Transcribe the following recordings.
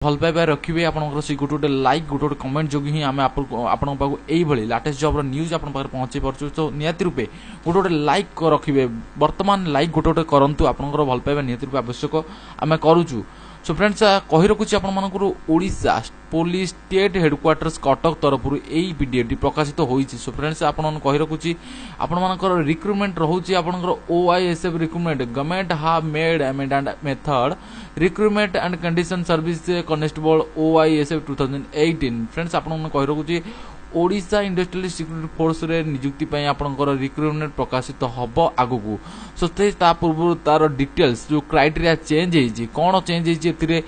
भल पाइबा रखिए आपंकर से गोटे गोटे लाइक गोटे गोटे कमेंट जो ही आम आपण यही लाटेस्ट जॉब न्यूज आप पहुंचे पार्छु तो निहाती रूपे गोटे गोटे लाइक रखिए वर्तमान लाइक गोटे गोटे करूँ आपंकर भल पाइबा निहाती रूपे आवश्यक आम करुचु। सो फ्रेंड्स कही रखुच्छी आपंकर Odisha police state headquarters Cuttack तरफ यही वीडियो प्रकाशित होती। सो फ्रेंड्स आप कही रखुच्छी आपर रिक्रुटमेंट रोचे आपंकर OISF recruitment government have made amend method recruitment and condition service constable OISF 2018। Friends आप कही रखुच्छी ओडिशा इंडस्ट्रियल सिक्यूरिटी फोर्स रे नियुक्ति पई आपनकर रिक्रुटमेंट प्रकाशित हबो आगु। सो ता पूर्व तार डिटेल्स जो क्राइटेरिया चेंज होईची कोन चेंज होईची एतिरे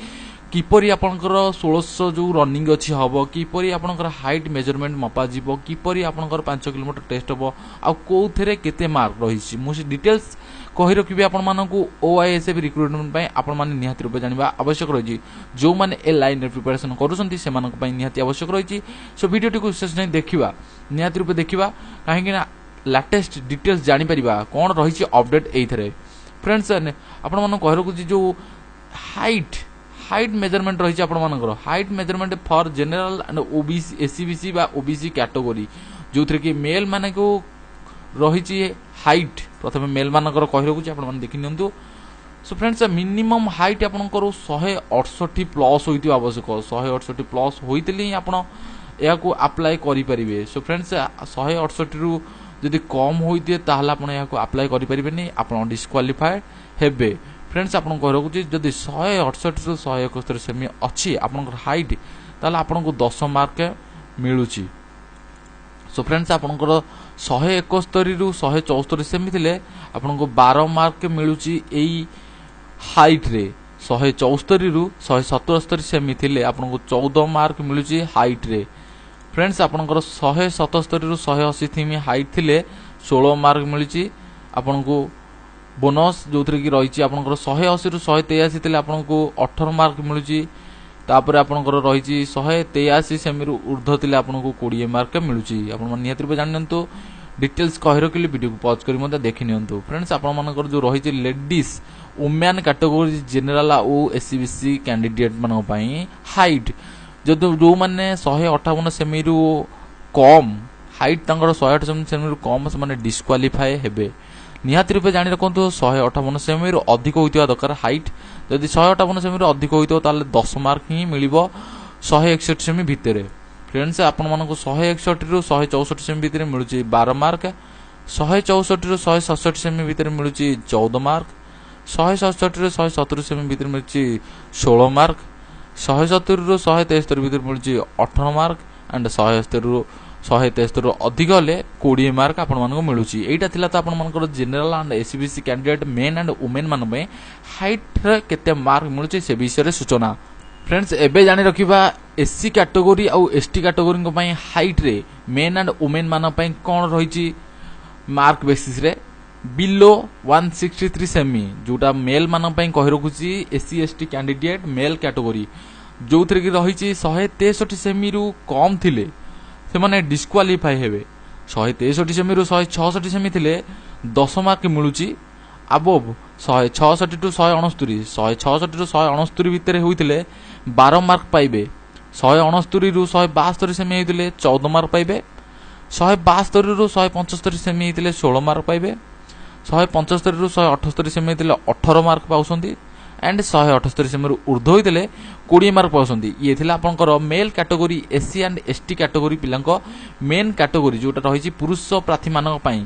किपरि आपनकर 1600 जो रनिंग अछि हबो किपरि आपनकर हाइट मेजरमेंट मपा जीवो किपरि आपनकर 5 किलोमीटर टेस्ट हबो आ कोथरे केते मार्क रहिछि मु से डिटेल्स कहि रखिबे आपन मानकु OISF रिक्रुटमेंट पई आपन माने निहाती रूपे जानिबा आवश्यक रहिछि जो माने ए लाइन रे प्रिपरेशन करूसंती से मानक पई निहाती आवश्यक रहिछि। सो वीडियो टिकु विशेष नै देखिबा निहाती रूपे देखिबा काहे कि ना लेटेस्ट डिटेल्स जानि परिबा कोन रहिछि अपडेट एइथरे। फ्रेंड्स आपन मानक कहि रखुछि जो हाइट मेजरमेंट रही आपंकर height measurement for general and OBC SCBC बा OBC कैटेगरी जो थे कि मेल माने को रही हाइट प्रथम मेल मानकर कही रखुच्छी आप देखी नियंतु। सो फ्रेंड्स मिनिमम हाइट आपंकर 168 प्लस होइति आवश्यक 168 प्लस होइतले ही आपण याकू अप्लाई करि परिबे। सो फ्रेंड्स 168 रु जदि कम होइते ताहला आपण याकू अप्लाई करि परिबेनी आपण डिस्क्वालिफाइड हेबे। फ्रेंड्स आपन कह रखुच्छी जदि 168 रु 171 सेमी अच्छी आपनकर हाइट ताला आपनको 10 मार्क मिलुची। सो फ्रेंड्स आपनकर 171 रु 174 सेमी थिले आपनको 12 मार्क मिलुची एई हाइट रे 174 रु 177 सेमी थिले आपनको 14 मार्क मिलुची हाइट रे। फ्रेंड्स आपनकर 177 रु 180 सेमी हाइट थिले 16 मार्क मिलुची आपनको बोनस जो थे कि रही आपंकर 180 रु 183 थे आपको 18 मार्क मिलूँ तापर आपंकर रही 183 सेमी ऊर्ध्व थे आपको 20 मार्क मिलूँ। आप निहत रूप जानतु डिटेल्स कही रखिली वीडियो को पॉज कर देखी नियंतु। फ्रेंड्स आप जो रही लेडीज वुमेन कैटेगरी जनरल और SCBC कैंडिडेट मान हाइट जो मैंने 158 सेमी रु कम हाइट 158 सेमी रु कम से डिस्क्वालिफाए हेबे। निहाती रूपे जानी रखु 158 सेमी रु अधिक होइतिबा दरकार हाइट जदि 158 सेमी रु अधिक होइतो ताले 10 मार्क ही मिलिबो 161 सेमी भितरे। फ्रेंड्स आपण मानको 161 रु 164 सेमी भितरे मिलुची 12 मार्क 164 रु 167 सेमी भितरे मिलुची 14 मार्क 167 रु 170 सेमी भितरे मिलुची 16 मार्क 170 रु 173 भितरे मिलुची 18 मार्क एंड 170 रु 173 अधिक हेले 20 मार्क आपण मानको मिलुची। एटा थिला त आपण मानकर general and SCBC candidate main and women मान पे हाइट रे केते मार्क मिलुची से विषय रे सूचना। फ्रेंड्स एबे जानि रखिबा SC कैटेगरी और ST कैटेगरी को पई हाइट रे मेन एंड वुमेन मान पे कोन रहिची मार्क बेसिस रे बिलो 163 सेमी जोटा मेल मान पे कहि रखुची SC ST candidate male category जो थे कि रहिची 163 सेमी रु कम थिले से माने डिस्क्वालिफाई हेबे 163 सेमी रु 166 सेमी थिले 10 मार्क मिलुची अबव 166 टू 169 166 रु 169 भितर होइतिले 12 मार्क पाइबे 169 रु 172 सेमी होइतिले 14 मार्क पाइबे 172 रु 175 सेमी होइतिले 16 मार्क पाइबे 175 रु 178 सेमी होइतिले 18 मार्क पाउसंती एंड 178 सेमी ऊर्ध्व होइतिले 20 मार्क पाउसंती। ये थिला आपनकर male category SC and ST category पिलांको मेन कैटेगरी जोटा रहिछि पुरुष प्रार्थी मानक पई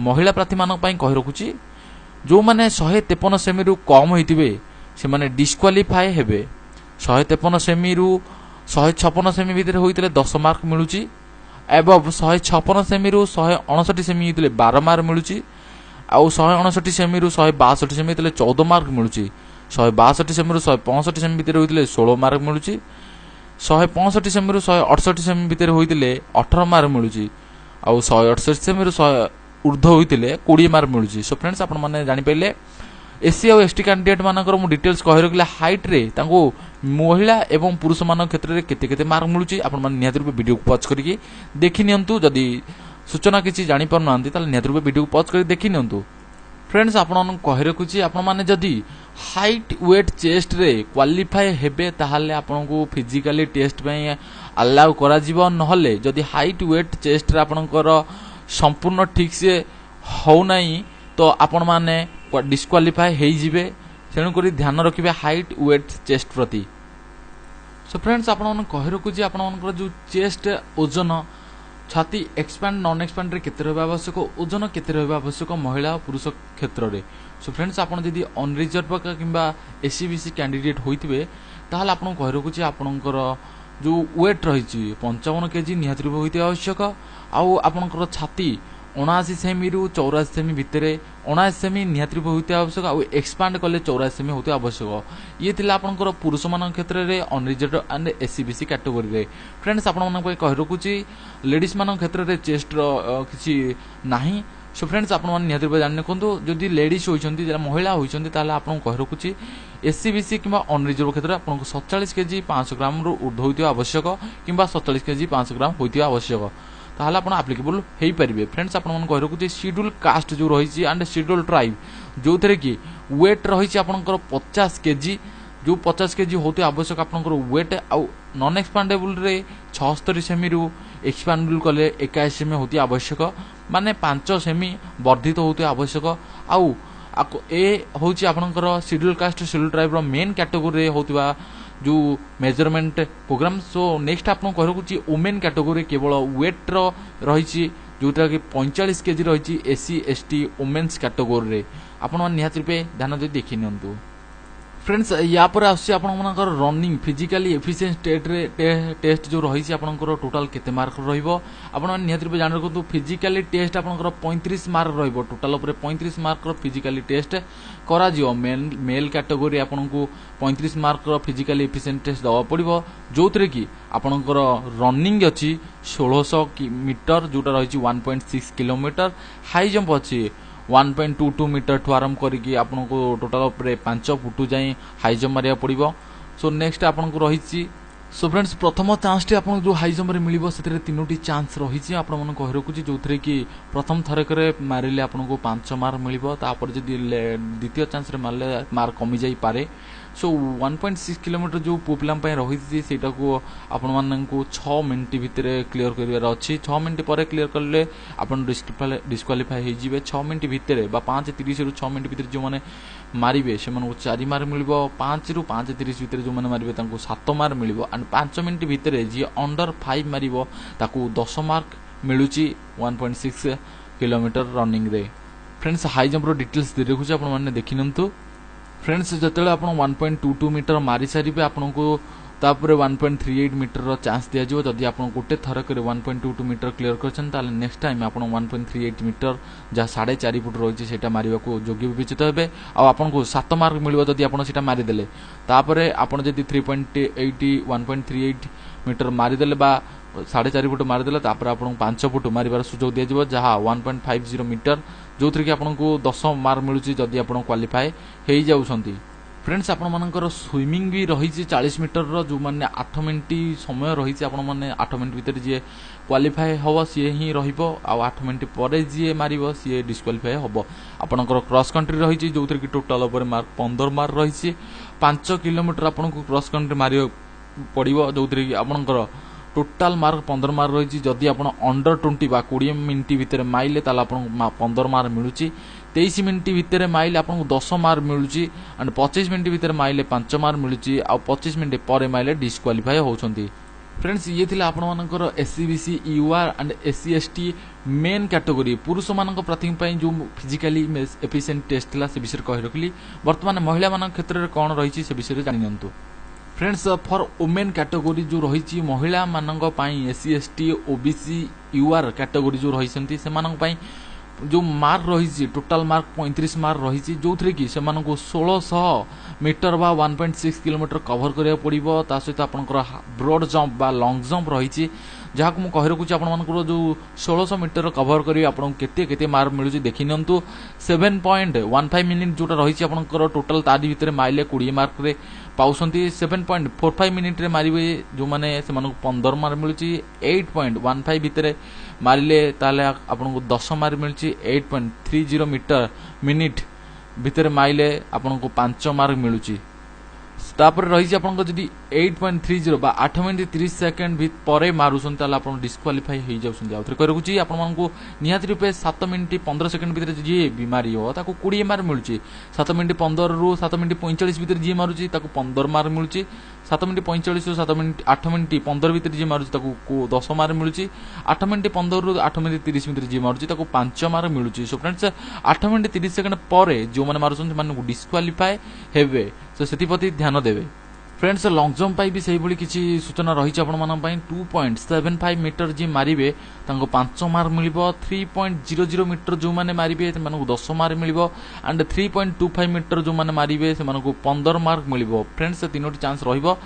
महिला प्रार्थी मानक पई कहि रखुछि जो माने 153 सेमी रु कम होइतिबे से माने डिस्क्वालिफाई हेबे 153 सेमी रु 156 सेमी भितर होइतिले 10 मार्क मिलुछि एबव 156 सेमी रु 159 सेमी होइतिले 12 मार्क मिलुछि आ 159 सेमी रु 162 सेमी होइतिले 14 मार्क मिलुछि 162 सेमी रु 165 सेमी भितर होइतिले 16 मार्क मिलुछि 165 सेमी रु 168 सेमी भितर होइतिले 18 मार्क मिलुछि आ 168 सेमी रु ऊर्ध्व होइतिले 20 मार्क मिलुछि। सो फ्रेंड्स आपण माने जानि पइले SC और ST कैंडिडेट मानकर मु डिटेल्स कहि रखले हाइट रे तांको महिला एवं पुरुष मान क्षेत्र रे केते केते मार्क मिलुछि आपण माने निहाती रूपे वीडियो को पॉज करिकि देखि नियंतु जदी सूचना किछि जानि पर नांती ताले निहाती रूपे वीडियो को पॉज करि देखि नियंतु। फ्रेंड्स आपण कहि रखुची आपण माने जदी हाइट वेट चेस्ट रे क्वालिफाई हेबे ताहाले आपण को फिजिकली टेस्ट पे अलाउ करा जीवो नहले जदी हाइट वेट चेस्ट रे आपणकर संपूर्ण ठीक से हो नहीं तो आपण माने डिस्क्वालिफाई हे जिवे तेणु करी ध्यान रखिबे हाइट वेट चेस्ट प्रति। सो फ्रेंड्स आपण कहि रखुची आपण जो चेस्ट ओजन छाती एक्सपैंड नॉन एक्सपैंड रे केते रहबा आवश्यक ओजन केते रहबा आवश्यक महिला और पुरुष क्षेत्र रे। सो फ्रेंड्स आपण जदी अनरिजर्व किंबा एसीबीसी कैंडिडेट होइतिबे ताहाल आपण कहि रखुची आपणकर जो वेट रही 55 केजी निहाती रूप होइते आवश्यक आउ आपणकर छाती 79 सेमी रु 84 सेमी भितर 79 सेमी निहाती रूप होइते आवश्यक आउ एक्सपांड कले 84 सेमी होते आवश्यक। ये थिला आपणकर पुरुष मान क्षेत्र रे अनरिजर्व एंड एसीबीसी कैटेगरी रे। फ्रेंड्स आपण मन कहि रखुची लेडीज मान क्षेत्र रे चेस्ट रो किछि नाही। सो फ्रेंड्स आपण मन निहाती रूप जानि कोंतु जदी लेडीज होइछंती जला महिला होइछंती ताले आपण कहि रखुची एसीबीसी किंबा अनरिजर्व क्षेत्र आपन 47 केजी 500 ग्राम रु ऊर्ध्व होइते आवश्यक किंबा 47 केजी 500 ग्राम होइते आवश्यक ताहले आपण एप्लीकेबल हेई परिबे। फ्रेंड्स आपण मन कहि रखुची शेड्यूल कास्ट जो रहिछि एंड शेड्यूल ट्राइब जो थरे की वेट रहिछि आपनकर 50 केजी जो 50 केजी होते आवश्यक आपनकर वेट आ नॉन एक्सपांडेबल रे 76 सेमी रु एक्सपांडेबल कले 21 सेमी होती आवश्यक माने 5 सेमी वर्धित होते आवश्यक आउ ए होची आपनकर शेड्यूल कास्ट शेड्यूल ट्राइब रो मेन कैटेगरी रे होतिबा जो मेजरमेंट प्रोग्राम। सो नेक्स्ट आपन कहि रखुची वुमेन कैटेगरी केवल वेट रो रहिची जोटा कि 45 केजी रहिची एससी एसटी वुमेन्स कैटेगरी रे आपन निहाती पे ध्यान दे देखि नियंतु। फ्रेंड्स या पर आसी आपनकर रनिंग फिजिकली एफिशिएंट टेस्ट जो रही आपनकर टोटल केते मार्क रहिबो आपन निहाती रूप जान रखु फिजिकली टेस्ट आपनकर 35 मार्क रहिबो टोटल ऊपर 35 मार्क रो फिजिकली टेस्ट करा जियो मेल कैटेगरी आपनको 35 मार्क रो फिजिकली एफिशिएंट टेस्ट दवा पड़िबो जोथरे की आपनकर रनिंग अछि 1600 मीटर जोटा रही 1.6 किलोमीटर हाई जंप अछि 1.22 मीटर ठू आरंभ करिकी आपनको टोटल ऊपर 5 फुट जाई हाई जंप मारिया पड़िबो। सो नेक्स्ट आपनको रहिछि सो फ्रेंड्स प्रथम चांस टी आपन जो हाई जंप रे मिलिबो सेतरे तीनोटी चांस रहिछि आपन मन कहि रखुछि जोथरे की प्रथम थरकरे मारिले आपनको 5 मार्क मिलिबो तापर जदी द्वितीय चांस रे मारले मार्क कमी जाई पारे। सो 1.6 किलोमीटर जो पुपलाम पय रहिछि सेटा को आपन मानन को 6 मिनिट भितरे क्लियर करिवार अछि 6 मिनिट परे क्लियर करले आपन डिस्क्वालिफाई हे जिवे 6 मिनिट भितरे बा 5:30 रु 6 मिनिट भितरे जो माने मारिबे से मन को 4 मार्क मिलिबो 5 रु 5:30 भितरे जो माने मारिबे तांको 7 मार्क मिलिबो एंड 5 मिनिट भितरे जे अंडर 5 मारिबो ताको 10 मार्क मिलुची 1.6 किलोमीटर रनिंग रे। फ्रेंड्स हाई जंप रो डिटेल्स दे रखुछि आपन माने देखिनंतु। फ्रेंड्स जतले आपण 1.22 मीटर मारी सारिबे आपनको तापर 1.38 मीटर रो चांस दिया जिवो जदी आपण गोटे थर करे 1.22 मीटर क्लियर करछन ताले नेक्स्ट टाइम आपण 1.38 मीटर जा 4.5 फुट रहिछि सेटा मारिबा को योग्य विवेचित हेबे आ आपण को 7 मार्क मिलिबो जदी आपण सेटा मारि देले तापर आपण जदी 3.80 1.38 मीटर मारि देले बा 4.5 फुट मारि देले तापर आपण 5 फुट मारिबार सुযোগ दिया जिवो जहा 1.50 मीटर जोथरे कि आपनको 10 मार्क मिलुची जदी आपण क्वालिफाई हेई जाउछंती। फ्रेंड्स आपण मानकर स्विमिंग भी रही 40 मीटर रो जो माने 8 मिनिट समय रही आपण माने 8 मिनिट भीतर जे क्वालिफाई हबो सी ही रहिबो आ 8 मिनिट परे जे मारिबो सी डिस्क्वालिफाई हबो। आपनकर क्रॉस कंट्री रही जोथरे कि टोटल ऊपर मार्क 15 मार्क रही 5 किलोमीटर आपनको क्रॉस कंट्री मारियो पड़िबो जोथरे कि आपनकर टोटाल मार्क 15 मार्क रही जदि आपण अंडर 20 बा 20 मिनिट भितर माइले ताला आपण 15 मार्क मिलुची 23 मिनिट भितर माइले आपण 10 मार्क मिलुची एंड 25 मिनिट भितर माइले 5 मार्क मिलुची आ 25 मिनिट परे माइले डिस्क्वालिफाई होउछंती। फ्रेंड्स ये थिला आपण मानकर SCBC UR and SC ST men category पुरुष मानक प्राथमिक पई जो फिजिकली एफिशिएंट टेस्ट थिला से विषय कहि रखली वर्तमान महिला मानक क्षेत्र रे कोन रहिछि से विषय जानि नंतु। फ्रेंड्स फॉर वुमेन कैटेगरी जो रही महिला मानक पई SC ST OBC UR category जो रही से मानक पई जो मार्क रही टोटाल मार्क 35 मार्क रही जो थे कि से 1600 मीटर बा 1.6 किलोमीटर कवर करिया पड़िबो ता सहित आपनकर ब्रॉड जंप बा लॉन्ग जंप रही जहाँ को कही रखुच्छी आपंकर जो 1600 मीटर कभर करेंगे आपको केते मार्क मिलूँ देखी नियंतु 7.15 मिनिट जोटा रही आपंकर टोटाल तारी भितर माइले 20 मार्क रे पाउछंती 7.45 मिनिट रे मारिबे जो माने से मानको 15 मार्क मिलुची 8.15 भितर मारिले ताले आपनको 10 मार्क मिलुची 8.30 मीटर मिनिट भितर माइले आपनको 5 मार्क मिलुची तापर रही आपन जदि 8.30 बा 8 मिनिट 30 सेकेंड परे मारुछन ताला आपन डिस्क्वालिफाई हो जाउछन आउथरे कहि रखुची आपन मानकु निहाती रूपे 7 मिनिट 15 सेकेंड भितर जे बीमारी हो ताको 20 मार्क मिलुची 7 मिनिट 15 रु 7 मिनिट 45 भितर जे मारुची ताको 15 मार्क मिलुची 7 मिनिट 45 रु 7 मिनिट 8 मिनिट 15 भितर जे मारुची ताको 10 मार्क मिलुची 8 मिनिट 15 रु 8 मिनिट 30 भितर जे मारुची ताको 5 मार्क मिलुची सो फ्रेंड्स 8 मिनिट 30 सेकेंड परे जो माने मारुछन मानकु डिस्क्वालिफाई हेबे सो सेतिपति ध्यान देबे फ्रेंड्स लॉन्ग जंप पाई भी सही भली किछि सूचना रही आपण मानन पई 2.75 मीटर जे मारिबे तांको 5 मार्क मिलिबो 3.00 मीटर जो माने मारिबे से मानकु 10 मार्क मिलिबो एंड 3.25 मीटर जो माने मारिबे से मानकु 15 मार्क मिलिबो फ्रेंड्स तीनोटी चांस रहिबो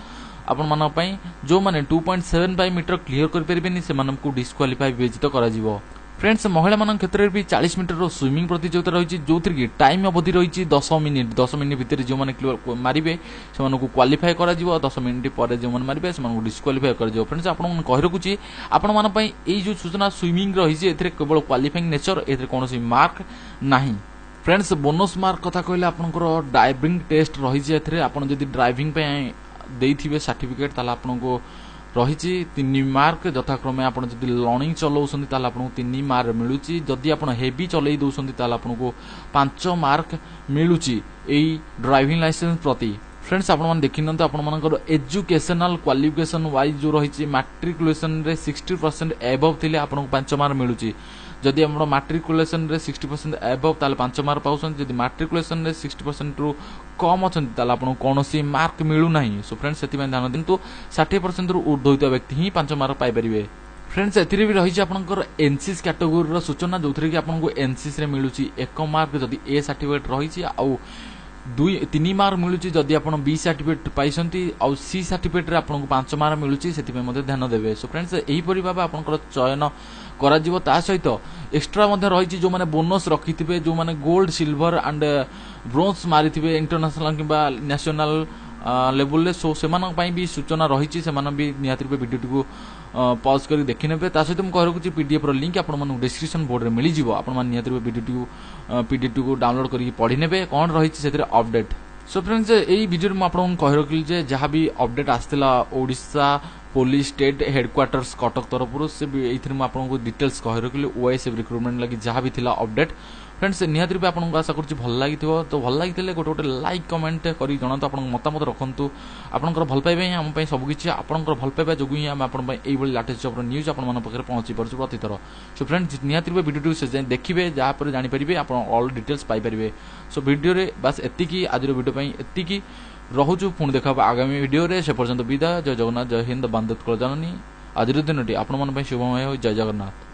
आपण मानन पई जो माने 2.75 मीटर क्लियर कर परिबेनी से मानकु डिस्क्वालिफाई विजित करा जिवो फ्रेंड्स महिला मान क्षेत्र में भी 40 मीटर स्विमिंग प्रतियोगिता रही जो थी टाइम अवधि रही 10 मिनिट भितर जो मैंने क्लियर मारे से क्वालिफाई कर 10 मिनिट पर जो मैंने मारे से डिस्क्वालिफाई कर फ्रेंड्स आप कही रखुच्छी आपण मानी जो सूचना स्विमिंग रही केवल क्वालिफाइंग नेचर ए कौन मार्क ना फ्रेंड्स बोनस मार्क कथा कहले आपनकर ड्राइविंग टेस्ट रही आप ड्राइविंग देइथिबे सर्टिफिकेट ताला आपनको रही 3 मार्क यथाक्रमे आप लर्निंग चलाउछन्ती ताला आपको 3 मार्क मिलुची जदि आप हेवी चलै दउछन्ती ताला आपको 5 मार्क मिलुची एई ड्राइविंग लाइसेंस प्रति फ्रेंड्स आप देखि नंत आप मानकर एजुकेशनल क्वालिफिकेशन वाइज जो रही मैट्रिकुलेशन रे 60% एबव थिले आपको 5 मार्क मिलुची जदि हम मैट्रिकुलेशन रे 60% एबव ताले 5 मार्क पाउछन जदि मैट्रिकुलेशन रे 60% रु कम अछन्ती ताले आपन कोनोसी मार्क मिलु नाही सो फ्रेंड्स सेति ध्यान दिंतु 60% रु ऊर्ध्व होइता व्यक्ति ही 5 मार्क पाई परिबे फ्रेंड्स एथिरे भी रही आपनकर एनसीसी कैटेगरी रो सूचना जोथरे कि आपनको एनसीसी रे मिलुची 1 मार्क जदि ए सर्टिफिकेट रही आउ 3 मार्क मिलुची जदि आप बी सर्टिफिकेट पाइछन्ती आउ सी सर्टिफिकेट रे आपनको 5 मार्क मिलुची सेति पे मध्ये ध्यान देबे सो फ्रेंड्स एही परि भाबे आपनकर चयन करा जिवो ता सहित एक्स्ट्रा मध्ये रही जो माने बोनस रखिथिबे जो माने गोल्ड सिल्वर एंड ब्रोंज मारिथिबे इंटरनेशनल किबा नेशनल लेवल ले सो सेमान पई भी सूचना रही से भी निहाती रूपे वीडियो को पॉज कर देखि नेबे ता सहित हम कह रखुची पीडीएफ रो लिंक आपण मन डिस्क्रिप्शन बोर्ड रे मिली जिवो आपण मन निहाती रूपे वीडियो पीडीएफ को डाउनलोड करी पढि नेबे कोन रही सेतिर अपडेट सो फ्रेंड्स एई वीडियो में आपण कह रखिल जे जहां भी अपडेट आस्थिला Odisha police state headquarters Cuttack तरफ से ये आपको डिटेल्स कही रखिली ओएसएफ रिक्रुटमेंट लगी जहाँ भी थिला अपडेट फ्रेंड्स निहाती रूपे आपको आशा करुँच भल लगी तो भल लगी गोटे गोटे लाइक कमेंट कर जनातु आप मतामत रखु आपंकर भल पाइबा ही आम सबकि आपंकर भल पाइबा जो ही आम आप लेटेस्ट जॉब न्यूज आप पहुंची पार्छ प्रतिथर सो फ्रेंड्स निहाती रूपे वीडियो से देखिए जहाँपर जानीपारे आप all details Piper so video बास एति आज वीडियो एति रहुचु पुणी देखा आगामी वीडियो रे से पर्यंत विदा जय जगन्नाथ जय हिंद बंदे जननी आज दिन टी आपण मन शुभमय जय जगन्नाथ।